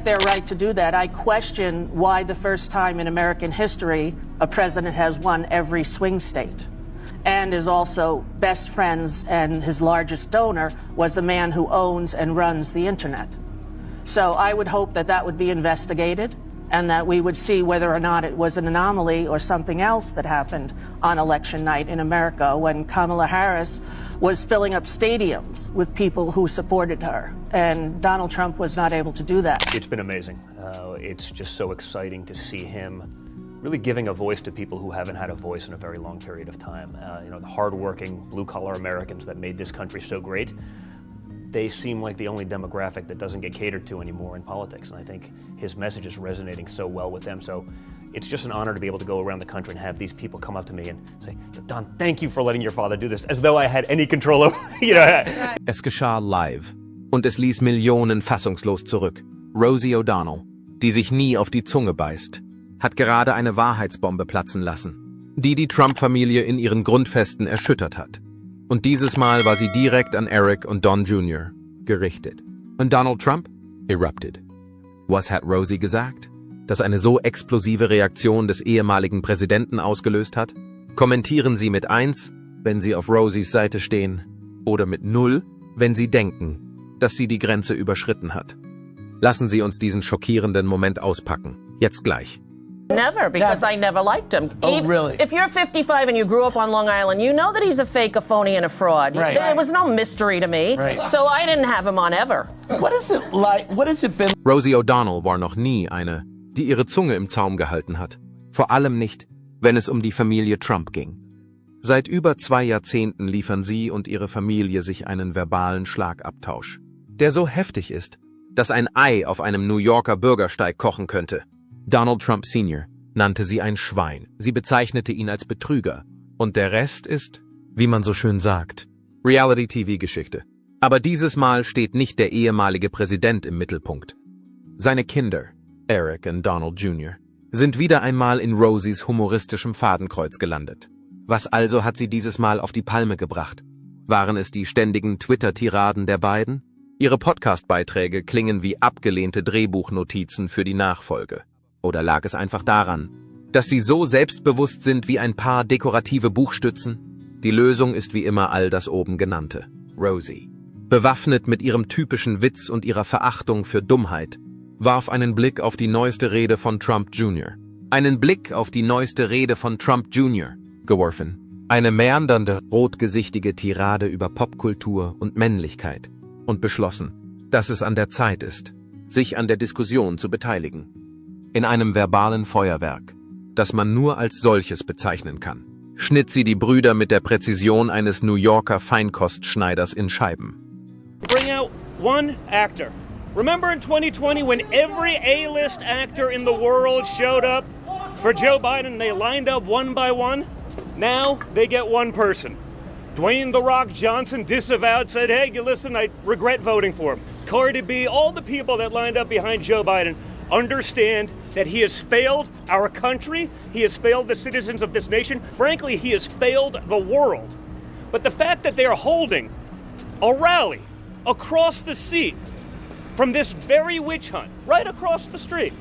they're right to do that. I question why the first time in American history a president has won every swing state and is also best friends, and his largest donor was a man who owns and runs the internet. So I would hope that that would be investigated and that we would see whether or not it was an anomaly or something else that happened on election night in America when Kamala Harris was filling up stadiums with people who supported her, and Donald Trump was not able to do that. It's been amazing. It's just so exciting to see him really giving a voice to people who haven't had a voice in a very long period of time. The hardworking, blue-collar Americans that made this country so great, they seem like the only demographic that doesn't get catered to anymore in politics, and I think his message is resonating so well with them. So it's just an honor to be able to go around the country and have these people come up to me and say, Don, thank you for letting your father do this, as though I had any control over, Es geschah live. Und es ließ Millionen fassungslos zurück. Rosie O'Donnell, die sich nie auf die Zunge beißt, hat gerade eine Wahrheitsbombe platzen lassen, die die Trump-Familie in ihren Grundfesten erschüttert hat. Und dieses Mal war sie direkt an Eric und Don Jr. gerichtet. Und Donald Trump erupted. Was hat Rosie gesagt, das eine so explosive Reaktion des ehemaligen Präsidenten ausgelöst hat? Kommentieren Sie mit 1, wenn Sie auf Rosies Seite stehen, oder mit 0, wenn Sie denken, dass sie die Grenze überschritten hat. Lassen Sie uns diesen schockierenden Moment auspacken. Jetzt gleich. Never, because I never liked him. Oh, really? If you're 55 and you grew up on Long Island, you know that he's a fake, a phony, and a fraud. Right. It was no mystery to me. Right. So I didn't have him on ever. What is it like? What has it been? Rosie O'Donnell war noch nie eine, die ihre Zunge im Zaum gehalten hat. Vor allem nicht, wenn es um die Familie Trump ging. Seit über 2 Jahrzehnten liefern sie und ihre Familie sich einen verbalen Schlagabtausch, der so heftig ist, dass ein Ei auf einem New Yorker Bürgersteig kochen könnte. Donald Trump Sr. nannte sie ein Schwein, sie bezeichnete ihn als Betrüger. Und der Rest ist, wie man so schön sagt, Reality-TV-Geschichte. Aber dieses Mal steht nicht der ehemalige Präsident im Mittelpunkt. Seine Kinder, Eric und Donald Jr., sind wieder einmal in Rosies humoristischem Fadenkreuz gelandet. Was also hat sie dieses Mal auf die Palme gebracht? Waren es die ständigen Twitter-Tiraden der beiden? Ihre Podcast-Beiträge klingen wie abgelehnte Drehbuchnotizen für die Nachfolge. Oder lag es einfach daran, dass sie so selbstbewusst sind wie ein paar dekorative Buchstützen? Die Lösung ist wie immer all das oben genannte. Rosie, bewaffnet mit ihrem typischen Witz und ihrer Verachtung für Dummheit, warf einen Blick auf die neueste Rede von Trump Jr. geworfen. Eine meandernde, rotgesichtige Tirade über Popkultur und Männlichkeit. Und beschlossen, dass es an der Zeit ist, sich an der Diskussion zu beteiligen. In einem verbalen Feuerwerk, das man nur als solches bezeichnen kann, schnitt sie die Brüder mit der Präzision eines New Yorker Feinkostschneiders in Scheiben. Bring out one actor. Remember in 2020 when every A-list actor in the world showed up for Joe Biden, they lined up one by one? Now they get one person. Dwayne "The Rock" Johnson disavowed, said, hey, listen, I regret voting for him. Cardi B, all the people that lined up behind Joe Biden understand that he has failed our country, he has failed the citizens of this nation, frankly, he has failed the world. But the fact that they are holding a rally across the seat from this very witch hunt, right across the street,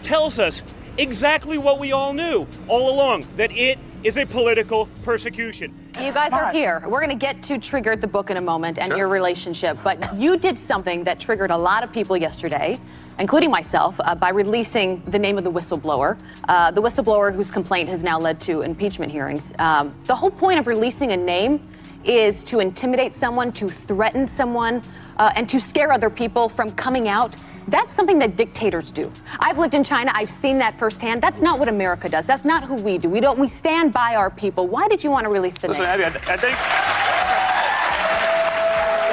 tells us exactly what we all knew all along, that it is a political persecution. You guys are here. We're going to get to Triggered, the book, in a moment, and your relationship. But you did something that triggered a lot of people yesterday, including myself, by releasing the name of the whistleblower. The whistleblower whose complaint has now led to impeachment hearings. The whole point of releasing a name is to intimidate someone, to threaten someone, and to scare other people from coming out. That's something that dictators do. I've lived in China. I've seen that firsthand. That's not what America does. That's not who we do. We stand by our people. Why did you want to release the name? Listen, Abby, I think it's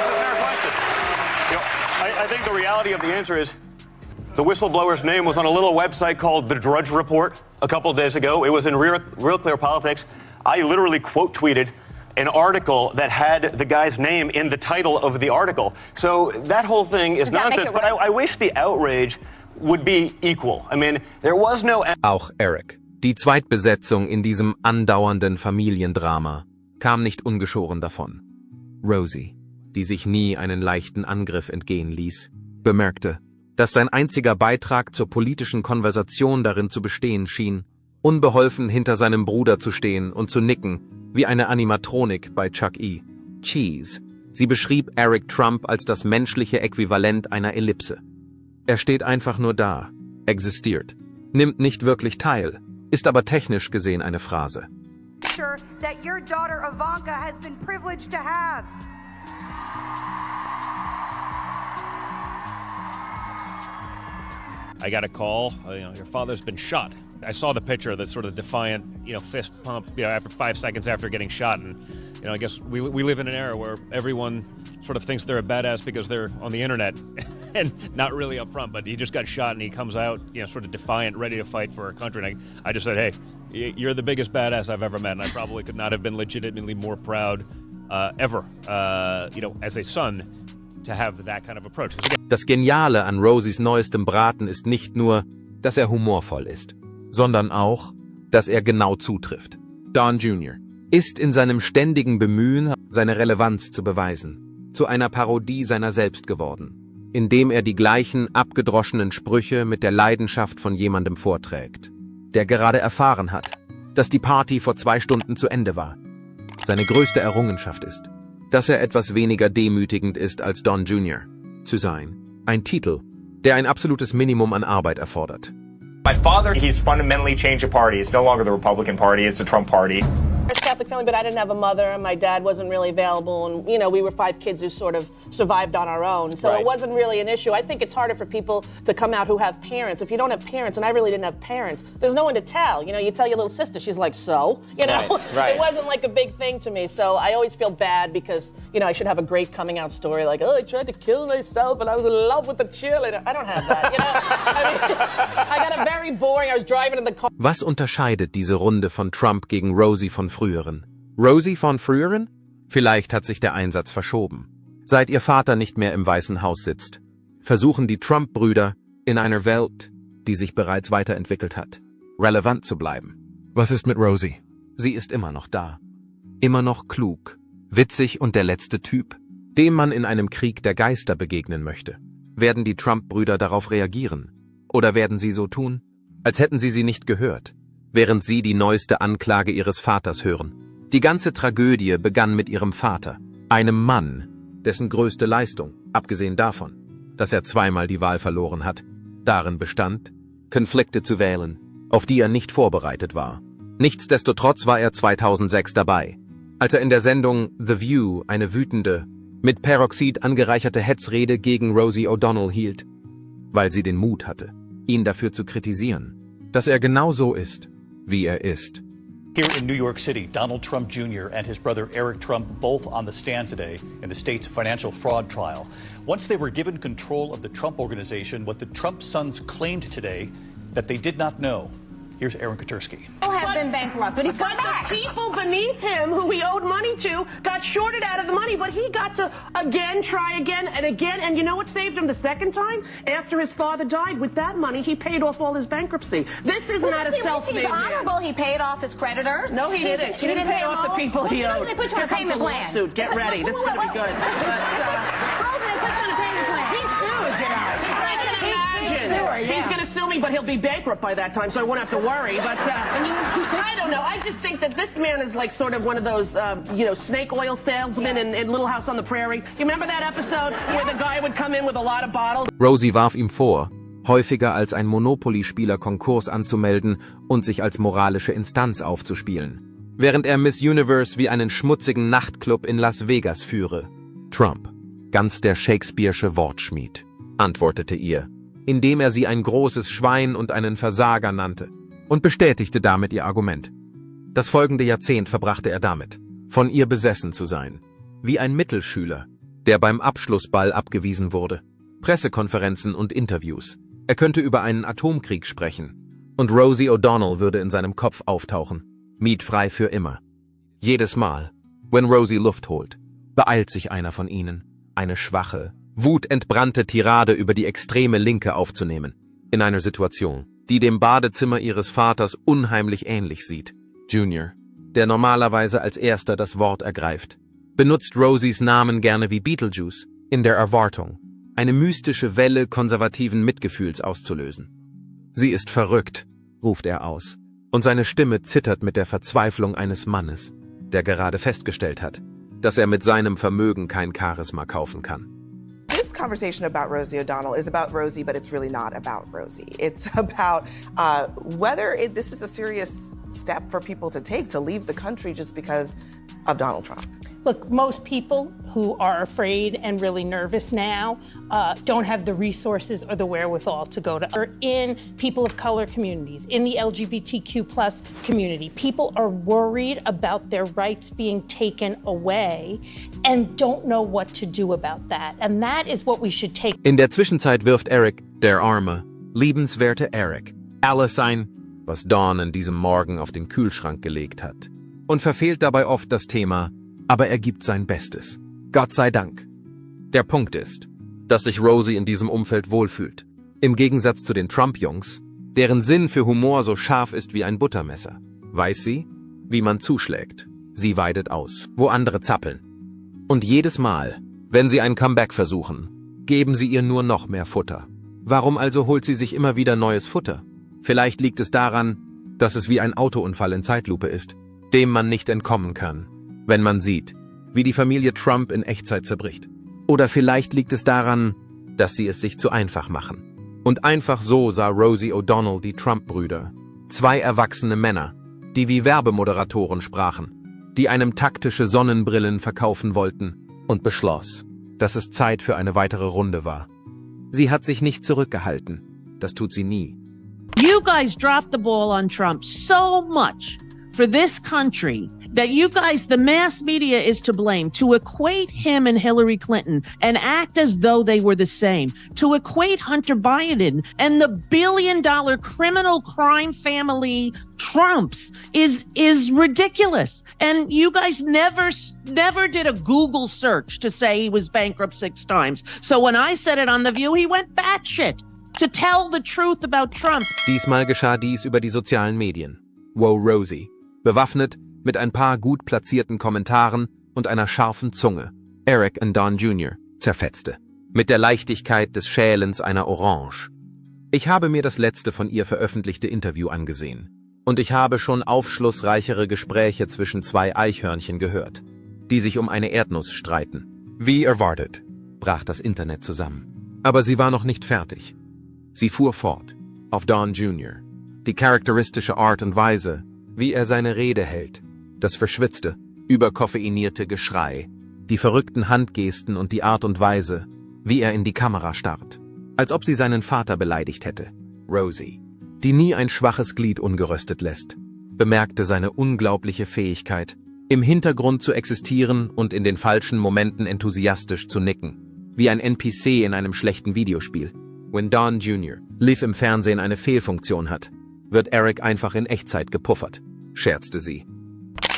a fair question. I think the reality of the answer is the whistleblower's name was on a little website called The Drudge Report a couple of days ago. It was in Real Clear Politics. I literally quote tweeted an article that had the guy's name in the title of the article. So that whole thing is nonsense, but I wish the outrage would be equal. I mean, there was no... Auch Eric, die Zweitbesetzung in diesem andauernden Familiendrama, kam nicht ungeschoren davon. Rosie, die sich nie einen leichten Angriff entgehen ließ, bemerkte, dass sein einziger Beitrag zur politischen Konversation darin zu bestehen schien, unbeholfen hinter seinem Bruder zu stehen und zu nicken, wie eine Animatronik bei Chuck E. Cheese. Sie beschrieb Eric Trump als das menschliche Äquivalent einer Ellipse. Er steht einfach nur da, existiert, nimmt nicht wirklich teil, ist aber technisch gesehen eine Phrase. That your daughter Ivanka has been privileged to have. I got a call, your father's been shot. I saw the picture, the sort of defiant, fist pump, after 5 seconds after getting shot. And, I guess we live in an era where everyone sort of thinks they're a badass because they're on the internet and not really up front. But he just got shot and he comes out, sort of defiant, ready to fight for our country. And I just said, hey, you're the biggest badass I've ever met. And I probably could not have been legitimately more proud ever, as a son, to have that kind of approach. Das Geniale an Rosies neuestem Braten ist nicht nur, dass er humorvoll ist, sondern auch, dass er genau zutrifft. Don Jr. ist in seinem ständigen Bemühen, seine Relevanz zu beweisen, zu einer Parodie seiner selbst geworden, indem er die gleichen abgedroschenen Sprüche mit der Leidenschaft von jemandem vorträgt, der gerade erfahren hat, dass die Party vor 2 Stunden zu Ende war. Seine größte Errungenschaft ist, dass er etwas weniger demütigend ist als Don Jr. zu sein. Ein Titel, der ein absolutes Minimum an Arbeit erfordert. My father, he's fundamentally changed the party. It's no longer the Republican Party, it's the Trump Party. Catholic family, but I didn't have a mother, and my dad wasn't really available, and we were 5 kids who sort of survived on our own, so It wasn't really an issue. I think it's harder for people to come out who have parents. If you don't have parents, and I really didn't have parents, there's no one to tell. You tell your little sister, she's like, so? Right. It wasn't like a big thing to me, so I always feel bad because, I should have a great coming out story, like, I tried to kill myself, and I was in love with the cheerleader. I don't have that, I got a very boring, I was driving in the car. Was unterscheidet diese Runde von Trump gegen Rosie von früheren? Rosie von früheren? Vielleicht hat sich der Einsatz verschoben. Seit ihr Vater nicht mehr im Weißen Haus sitzt, versuchen die Trump-Brüder in einer Welt, die sich bereits weiterentwickelt hat, relevant zu bleiben. Was ist mit Rosie? Sie ist immer noch da. Immer noch klug, witzig und der letzte Typ, dem man in einem Krieg der Geister begegnen möchte. Werden die Trump-Brüder darauf reagieren? Oder werden sie so tun, als hätten sie nicht gehört, während sie die neueste Anklage ihres Vaters hören? Die ganze Tragödie begann mit ihrem Vater, einem Mann, dessen größte Leistung, abgesehen davon, dass er 2-mal die Wahl verloren hat, darin bestand, Konflikte zu wählen, auf die er nicht vorbereitet war. Nichtsdestotrotz war er 2006 dabei, als er in der Sendung The View eine wütende, mit Peroxid angereicherte Hetzrede gegen Rosie O'Donnell hielt, weil sie den Mut hatte, ihn dafür zu kritisieren, dass er genau so ist, wie er ist. Here in New York City, Donald Trump Jr. and his brother Eric Trump both on the stand today in the state's financial fraud trial. Once they were given control of the Trump Organization, what the Trump sons claimed today that they did not know. Here's Aaron Katursky. Have been bankrupt, but he's come back. The people beneath him who he owed money to got shorted out of the money, but he got to try again, and you know what saved him the second time? After his father died, with that money, he paid off all his bankruptcy. This is not a self-made man. He's honorable. He paid off his creditors. No, he didn't. He didn't pay off the people he owed. They put you on a payment plan. Lawsuit. Get ready. This is going to be good. Rosie, they put you on a payment plan. He sues, He's going to sue me, but he'll be bankrupt by that time, so I won't have to worry. But I don't know. I just think that this man is like sort of one of those, snake oil salesmen in Little House on the Prairie. You remember that episode where the guy would come in with a lot of bottles? Rosie warf ihm vor, häufiger als ein Monopoly-Spieler Konkurs anzumelden und sich als moralische Instanz aufzuspielen, während er Miss Universe wie einen schmutzigen Nachtclub in Las Vegas führe. Trump, ganz der Shakespeare'sche Wortschmied, antwortete ihr, indem er sie ein großes Schwein und einen Versager nannte und bestätigte damit ihr Argument. Das folgende Jahrzehnt verbrachte er damit, von ihr besessen zu sein, wie ein Mittelschüler, der beim Abschlussball abgewiesen wurde. Pressekonferenzen und Interviews. Er könnte über einen Atomkrieg sprechen. Und Rosie O'Donnell würde in seinem Kopf auftauchen. Mietfrei für immer. Jedes Mal, wenn Rosie Luft holt, beeilt sich einer von ihnen, eine schwache, wutentbrannte Tirade über die extreme Linke aufzunehmen. In einer Situation, die dem Badezimmer ihres Vaters unheimlich ähnlich sieht. Junior, der normalerweise als erster das Wort ergreift, benutzt Rosies Namen gerne wie Beetlejuice, in der Erwartung, eine mystische Welle konservativen Mitgefühls auszulösen. Sie ist verrückt, ruft er aus, und seine Stimme zittert mit der Verzweiflung eines Mannes, der gerade festgestellt hat, dass er mit seinem Vermögen kein Charisma kaufen kann. This conversation about Rosie O'Donnell is about Rosie, but it's really not about Rosie. It's about whether this is a serious step for people to take to leave the country just because of Donald Trump. Look, most people who are afraid and really nervous now don't have the resources or the wherewithal to go to, or in people of color communities, in the LGBTQ plus community. People are worried about their rights being taken away and don't know what to do about that. And that is what we should take. In der Zwischenzeit wirft Eric, der arme, liebenswerte Eric, alles ein, was Dawn an diesem Morgen auf den Kühlschrank gelegt hat. Und verfehlt dabei oft das Thema, aber er gibt sein Bestes. Gott sei Dank. Der Punkt ist, dass sich Rosie in diesem Umfeld wohlfühlt. Im Gegensatz zu den Trump-Jungs, deren Sinn für Humor so scharf ist wie ein Buttermesser. Weiß sie, wie man zuschlägt. Sie weidet aus, wo andere zappeln. Und jedes Mal, wenn sie ein Comeback versuchen, geben sie ihr nur noch mehr Futter. Warum also holt sie sich immer wieder neues Futter? Vielleicht liegt es daran, dass es wie ein Autounfall in Zeitlupe ist, dem man nicht entkommen kann, wenn man sieht, wie die Familie Trump in Echtzeit zerbricht. Oder vielleicht liegt es daran, dass sie es sich zu einfach machen. Und einfach so sah Rosie O'Donnell die Trump-Brüder. 2 erwachsene Männer, die wie Werbemoderatoren sprachen, die einem taktische Sonnenbrillen verkaufen wollten, und beschloss, dass es Zeit für eine weitere Runde war. Sie hat sich nicht zurückgehalten. Das tut sie nie. You guys dropped the ball on Trump so much for this country that you guys, the mass media is to blame. To equate him and Hillary Clinton and act as though they were the same. To equate Hunter Biden and the billion-dollar criminal crime family Trumps is ridiculous. And you guys never did a Google search to say he was bankrupt 6 times. So when I said it on The View, he went batshit to tell the truth about Trump. Diesmal geschah dies über die sozialen Medien. Wo Rosie, bewaffnet mit ein paar gut platzierten Kommentaren und einer scharfen Zunge, Eric und Don Jr. zerfetzte. Mit der Leichtigkeit des Schälens einer Orange. Ich habe mir das letzte von ihr veröffentlichte Interview angesehen. Und ich habe schon aufschlussreichere Gespräche zwischen 2 Eichhörnchen gehört, die sich um eine Erdnuss streiten. Wie erwartet, brach das Internet zusammen. Aber sie war noch nicht fertig. Sie fuhr fort, auf Don Jr., die charakteristische Art und Weise, wie er seine Rede hält, das verschwitzte, überkoffeinierte Geschrei, die verrückten Handgesten und die Art und Weise, wie er in die Kamera starrt, als ob sie seinen Vater beleidigt hätte. Rosie, die nie ein schwaches Glied ungeröstet lässt, bemerkte seine unglaubliche Fähigkeit, im Hintergrund zu existieren und in den falschen Momenten enthusiastisch zu nicken, wie ein NPC in einem schlechten Videospiel. Wenn Don Jr. live im Fernsehen eine Fehlfunktion hat, wird Eric einfach in Echtzeit gepuffert, scherzte sie.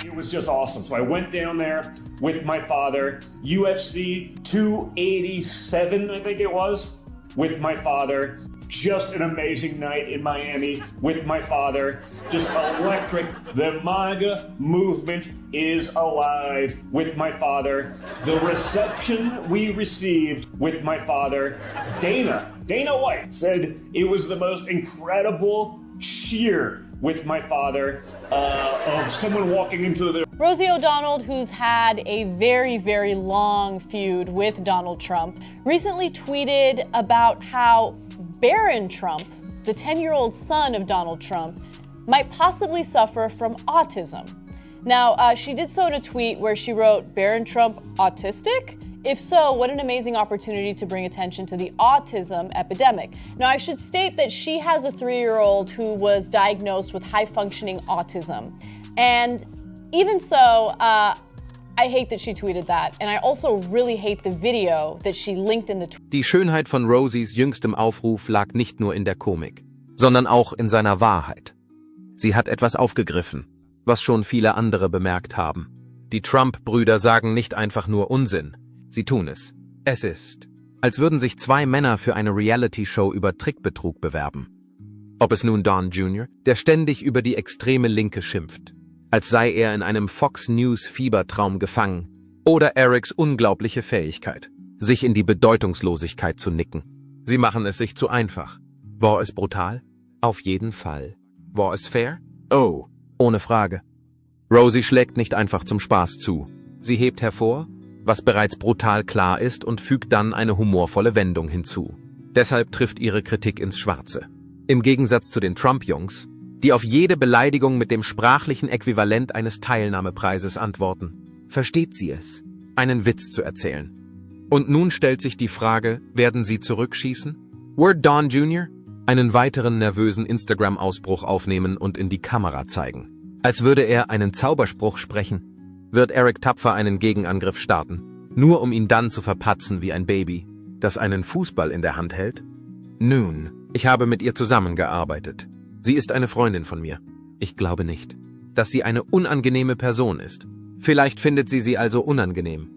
It was just awesome. So I went down there with my father, UFC 287, I think it was, with my father. Just an amazing night in Miami with my father. Just electric. The MAGA movement is alive with my father. The reception we received with my father. Dana White said it was the most incredible cheer with my father of someone walking into the... Rosie O'Donnell, who's had a very, very long feud with Donald Trump, recently tweeted about how Barron Trump, the 10-year-old son of Donald Trump, might possibly suffer from autism. Now, she did so in a tweet where she wrote, "Barron Trump autistic? If so, what an amazing opportunity to bring attention to the autism epidemic." Now, I should state that she has a 3-year-old who was diagnosed with high-functioning autism. And even so, I hate that she tweeted that. And I also really hate the video that she linked in the tweet. Die Schönheit von Rosies jüngstem Aufruf lag nicht nur in der Komik, sondern auch in seiner Wahrheit. Sie hat etwas aufgegriffen, was schon viele andere bemerkt haben. Die Trump-Brüder sagen nicht einfach nur Unsinn. Sie tun es. Es ist, als würden sich 2 Männer für eine Reality-Show über Trickbetrug bewerben. Ob es nun Don Jr., der ständig über die extreme Linke schimpft, als sei er in einem Fox News Fiebertraum gefangen, oder Erics unglaubliche Fähigkeit, sich in die Bedeutungslosigkeit zu nicken. Sie machen es sich zu einfach. War es brutal? Auf jeden Fall. War es fair? Oh, ohne Frage. Rosie schlägt nicht einfach zum Spaß zu. Sie hebt hervor, was bereits brutal klar ist, und fügt dann eine humorvolle Wendung hinzu. Deshalb trifft ihre Kritik ins Schwarze. Im Gegensatz zu den Trump-Jungs, die auf jede Beleidigung mit dem sprachlichen Äquivalent eines Teilnahmepreises antworten, versteht sie es, einen Witz zu erzählen. Und nun stellt sich die Frage, werden sie zurückschießen? Wird Don Jr. einen weiteren nervösen Instagram-Ausbruch aufnehmen und in die Kamera zeigen? Als würde er einen Zauberspruch sprechen. Wird Eric tapfer einen Gegenangriff starten, nur um ihn dann zu verpatzen wie ein Baby, das einen Fußball in der Hand hält? Nun, ich habe mit ihr zusammengearbeitet. Sie ist eine Freundin von mir. Ich glaube nicht, dass sie eine unangenehme Person ist. Vielleicht findet sie also unangenehm.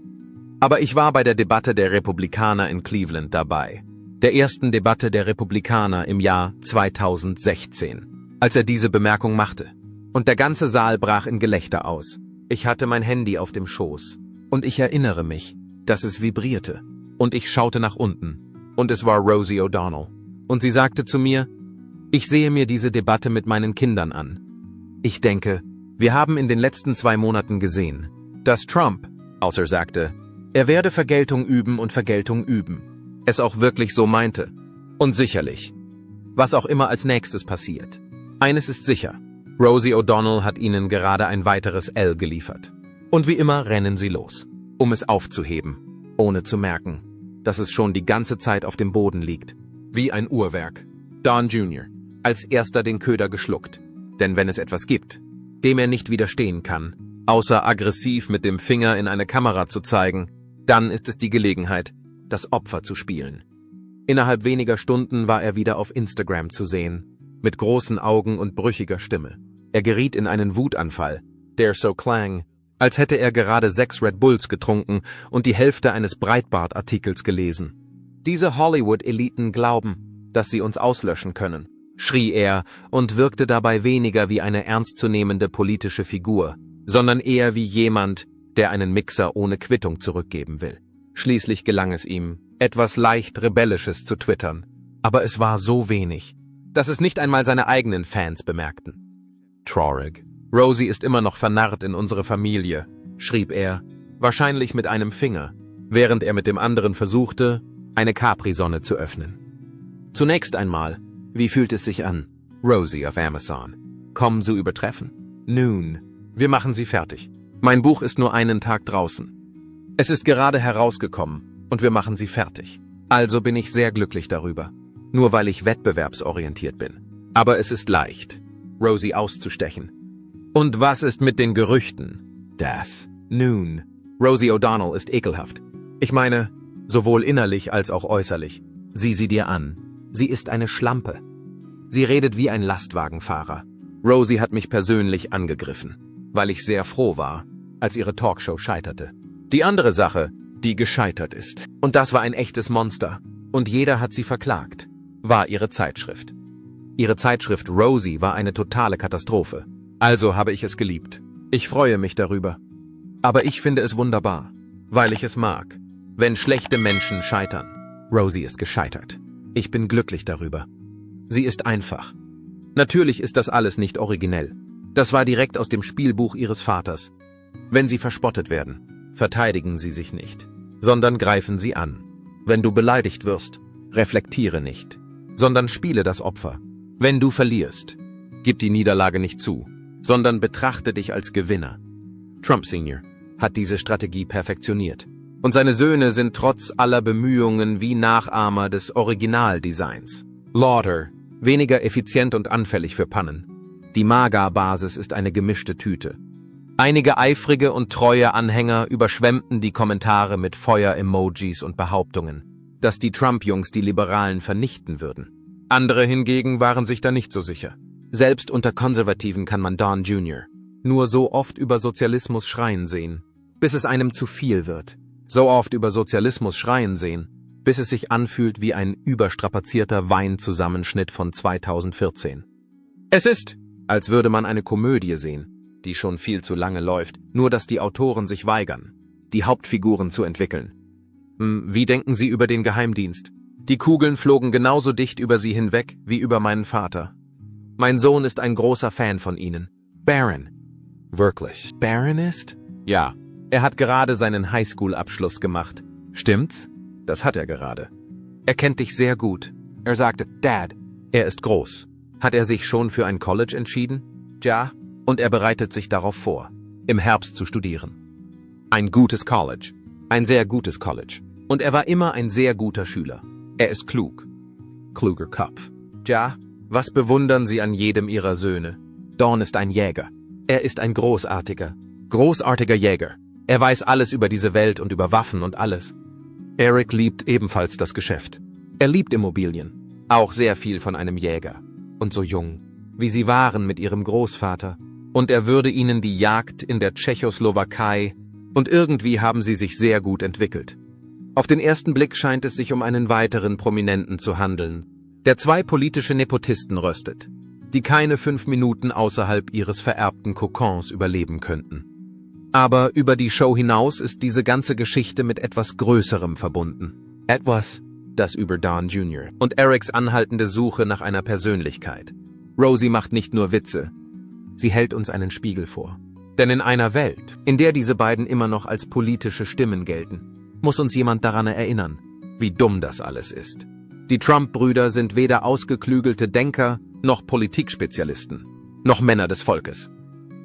Aber ich war bei der Debatte der Republikaner in Cleveland dabei. Der ersten Debatte der Republikaner im Jahr 2016, als er diese Bemerkung machte. Und der ganze Saal brach in Gelächter aus. Ich hatte mein Handy auf dem Schoß. Und ich erinnere mich, dass es vibrierte. Und ich schaute nach unten. Und es war Rosie O'Donnell. Und sie sagte zu mir, ich sehe mir diese Debatte mit meinen Kindern an. Ich denke, wir haben in den letzten 2 Monaten gesehen, dass Trump, als er sagte, er werde Vergeltung üben und Vergeltung üben, es auch wirklich so meinte. Und sicherlich, was auch immer als nächstes passiert. Eines ist sicher, Rosie O'Donnell hat ihnen gerade ein weiteres L geliefert. Und wie immer rennen sie los, um es aufzuheben, ohne zu merken, dass es schon die ganze Zeit auf dem Boden liegt. Wie ein Uhrwerk. Don Jr. als erster den Köder geschluckt. Denn wenn es etwas gibt, dem er nicht widerstehen kann, außer aggressiv mit dem Finger in eine Kamera zu zeigen, dann ist es die Gelegenheit, das Opfer zu spielen. Innerhalb weniger Stunden war er wieder auf Instagram zu sehen, mit großen Augen und brüchiger Stimme. Er geriet in einen Wutanfall, der so klang, als hätte er gerade 6 Red Bulls getrunken und die Hälfte eines Breitbart-Artikels gelesen. Diese Hollywood-Eliten glauben, dass sie uns auslöschen können, schrie er und wirkte dabei weniger wie eine ernstzunehmende politische Figur, sondern eher wie jemand, der einen Mixer ohne Quittung zurückgeben will. Schließlich gelang es ihm, etwas leicht Rebellisches zu twittern, aber es war so wenig, dass es nicht einmal seine eigenen Fans bemerkten. Traurig. Rosie ist immer noch vernarrt in unsere Familie, schrieb er, wahrscheinlich mit einem Finger, während er mit dem anderen versuchte, eine Capri-Sonne zu öffnen. Zunächst einmal, wie fühlt es sich an, Rosie auf Amazon? Kommen zu übertreffen? Nun, wir machen sie fertig. Mein Buch ist nur einen Tag draußen. Es ist gerade herausgekommen und wir machen sie fertig. Also bin ich sehr glücklich darüber. Nur weil ich wettbewerbsorientiert bin. Aber es ist leicht, Rosie auszustechen. Und was ist mit den Gerüchten? Das. Nun, Rosie O'Donnell ist ekelhaft. Ich meine, sowohl innerlich als auch äußerlich. Sieh sie dir an. Sie ist eine Schlampe. Sie redet wie ein Lastwagenfahrer. Rosie hat mich persönlich angegriffen, weil ich sehr froh war, als ihre Talkshow scheiterte. Die andere Sache, die gescheitert ist, und das war ein echtes Monster, und jeder hat sie verklagt, war ihre Zeitschrift. Ihre Zeitschrift Rosie war eine totale Katastrophe. Also habe ich es geliebt. Ich freue mich darüber. Aber ich finde es wunderbar, weil ich es mag, wenn schlechte Menschen scheitern. Rosie ist gescheitert. Ich bin glücklich darüber. Sie ist einfach. Natürlich ist das alles nicht originell. Das war direkt aus dem Spielbuch ihres Vaters. Wenn sie verspottet werden, verteidigen sie sich nicht, sondern greifen sie an. Wenn du beleidigt wirst, reflektiere nicht, sondern spiele das Opfer. Wenn du verlierst, gib die Niederlage nicht zu, sondern betrachte dich als Gewinner. Trump Sr. hat diese Strategie perfektioniert. Und seine Söhne sind trotz aller Bemühungen wie Nachahmer des Originaldesigns. Lauder, weniger effizient und anfällig für Pannen. Die MAGA-Basis ist eine gemischte Tüte. Einige eifrige und treue Anhänger überschwemmten die Kommentare mit Feuer-Emojis und Behauptungen, dass die Trump-Jungs die Liberalen vernichten würden. Andere hingegen waren sich da nicht so sicher. Selbst unter Konservativen kann man Don Jr. nur so oft über Sozialismus schreien sehen, bis es einem zu viel wird. So oft über Sozialismus schreien sehen, bis es sich anfühlt wie ein überstrapazierter Weinzusammenschnitt von 2014. Es ist, als würde man eine Komödie sehen, die schon viel zu lange läuft, nur dass die Autoren sich weigern, die Hauptfiguren zu entwickeln. Wie denken Sie über den Geheimdienst? Die Kugeln flogen genauso dicht über sie hinweg wie über meinen Vater. Mein Sohn ist ein großer Fan von Ihnen. Barron. Wirklich? Barron ist? Ja. Er hat gerade seinen Highschool-Abschluss gemacht. Stimmt's? Das hat er gerade. Er kennt dich sehr gut. Er sagte, Dad. Er ist groß. Hat er sich schon für ein College entschieden? Ja. Und er bereitet sich darauf vor, im Herbst zu studieren. Ein gutes College. Ein sehr gutes College. Und er war immer ein sehr guter Schüler. Er ist klug. Kluger Kopf. Ja. Was bewundern Sie an jedem Ihrer Söhne? Dawn ist ein Jäger. Er ist ein großartiger Jäger. Er weiß alles über diese Welt und über Waffen und alles. Eric liebt ebenfalls das Geschäft. Er liebt Immobilien. Auch sehr viel von einem Jäger. Und so jung, wie sie waren mit ihrem Großvater. Und er würde ihnen die Jagd in der Tschechoslowakei. Und irgendwie haben sie sich sehr gut entwickelt. Auf den ersten Blick scheint es sich um einen weiteren Prominenten zu handeln, der 2 politische Nepotisten röstet, die keine 5 Minuten außerhalb ihres vererbten Kokons überleben könnten. Aber über die Show hinaus ist diese ganze Geschichte mit etwas Größerem verbunden. Etwas, das über Don Jr. und Erics anhaltende Suche nach einer Persönlichkeit. Rosie macht nicht nur Witze, sie hält uns einen Spiegel vor. Denn in einer Welt, in der diese beiden immer noch als politische Stimmen gelten, muss uns jemand daran erinnern, wie dumm das alles ist. Die Trump-Brüder sind weder ausgeklügelte Denker, noch Politikspezialisten, noch Männer des Volkes.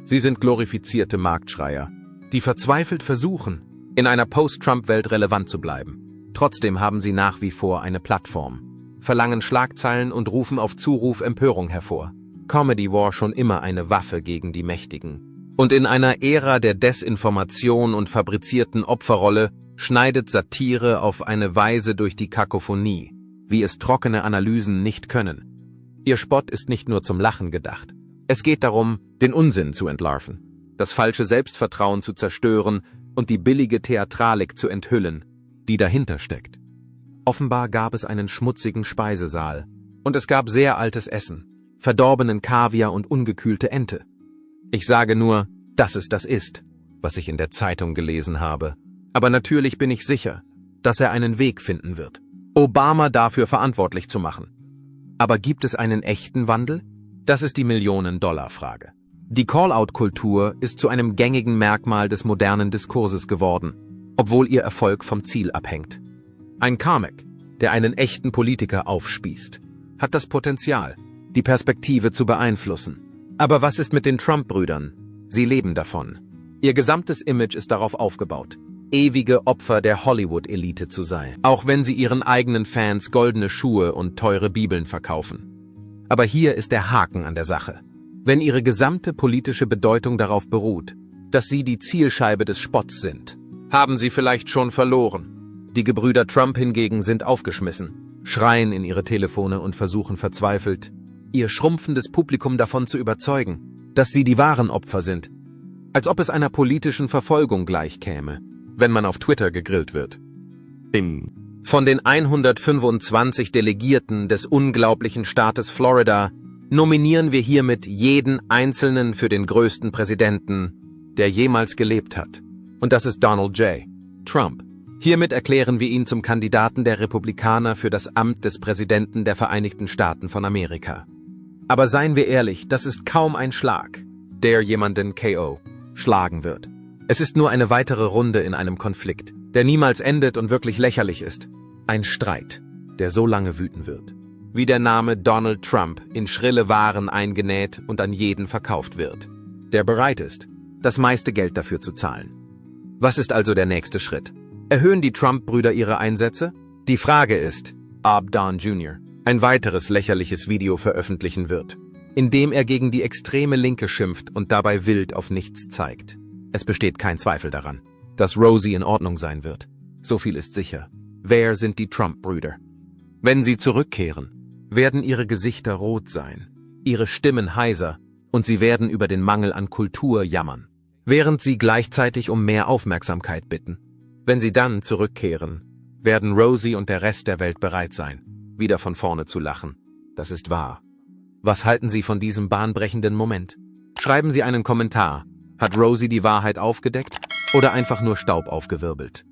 Sie sind glorifizierte Marktschreier, die verzweifelt versuchen, in einer Post-Trump-Welt relevant zu bleiben. Trotzdem haben sie nach wie vor eine Plattform, verlangen Schlagzeilen und rufen auf Zuruf Empörung hervor. Comedy war schon immer eine Waffe gegen die Mächtigen. Und in einer Ära der Desinformation und fabrizierten Opferrolle schneidet Satire auf eine Weise durch die Kakophonie, wie es trockene Analysen nicht können. Ihr Spott ist nicht nur zum Lachen gedacht. Es geht darum, den Unsinn zu entlarven, das falsche Selbstvertrauen zu zerstören und die billige Theatralik zu enthüllen, die dahinter steckt. Offenbar gab es einen schmutzigen Speisesaal und es gab sehr altes Essen, verdorbenen Kaviar und ungekühlte Ente. Ich sage nur, dass es das ist, was ich in der Zeitung gelesen habe. Aber natürlich bin ich sicher, dass er einen Weg finden wird, Obama dafür verantwortlich zu machen. Aber gibt es einen echten Wandel? Das ist die Millionen-Dollar-Frage. Die Call-out-Kultur ist zu einem gängigen Merkmal des modernen Diskurses geworden, obwohl ihr Erfolg vom Ziel abhängt. Ein Comic, der einen echten Politiker aufspießt, hat das Potenzial, die Perspektive zu beeinflussen. Aber was ist mit den Trump-Brüdern? Sie leben davon. Ihr gesamtes Image ist darauf aufgebaut, ewige Opfer der Hollywood-Elite zu sein, auch wenn sie ihren eigenen Fans goldene Schuhe und teure Bibeln verkaufen. Aber hier ist der Haken an der Sache. Wenn ihre gesamte politische Bedeutung darauf beruht, dass sie die Zielscheibe des Spotts sind, haben sie vielleicht schon verloren. Die Gebrüder Trump hingegen sind aufgeschmissen, schreien in ihre Telefone und versuchen verzweifelt, ihr schrumpfendes Publikum davon zu überzeugen, dass sie die wahren Opfer sind. Als ob es einer politischen Verfolgung gleichkäme, wenn man auf Twitter gegrillt wird. Von den 125 Delegierten des unglaublichen Staates Florida nominieren wir hiermit jeden Einzelnen für den größten Präsidenten, der jemals gelebt hat. Und das ist Donald J. Trump. Hiermit erklären wir ihn zum Kandidaten der Republikaner für das Amt des Präsidenten der Vereinigten Staaten von Amerika. Aber seien wir ehrlich, das ist kaum ein Schlag, der jemanden KO schlagen wird. Es ist nur eine weitere Runde in einem Konflikt, der niemals endet und wirklich lächerlich ist. Ein Streit, der so lange wüten wird, wie der Name Donald Trump in schrille Waren eingenäht und an jeden verkauft wird, der bereit ist, das meiste Geld dafür zu zahlen. Was ist also der nächste Schritt? Erhöhen die Trump-Brüder ihre Einsätze? Die Frage ist, ob Don Jr. ein weiteres lächerliches Video veröffentlichen wird, in dem er gegen die extreme Linke schimpft und dabei wild auf nichts zeigt. Es besteht kein Zweifel daran, dass Rosie in Ordnung sein wird. So viel ist sicher. Wer sind die Trump-Brüder? Wenn sie zurückkehren, werden ihre Gesichter rot sein, ihre Stimmen heiser und sie werden über den Mangel an Kultur jammern, während sie gleichzeitig um mehr Aufmerksamkeit bitten. Wenn sie dann zurückkehren, werden Rosie und der Rest der Welt bereit sein, wieder von vorne zu lachen. Das ist wahr. Was halten Sie von diesem bahnbrechenden Moment? Schreiben Sie einen Kommentar. Hat Rosie die Wahrheit aufgedeckt oder einfach nur Staub aufgewirbelt?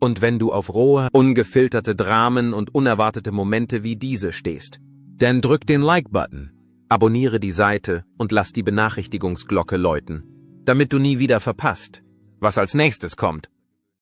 Und wenn du auf rohe, ungefilterte Dramen und unerwartete Momente wie diese stehst, dann drück den Like-Button, abonniere die Seite und lass die Benachrichtigungsglocke läuten, damit du nie wieder verpasst, was als nächstes kommt.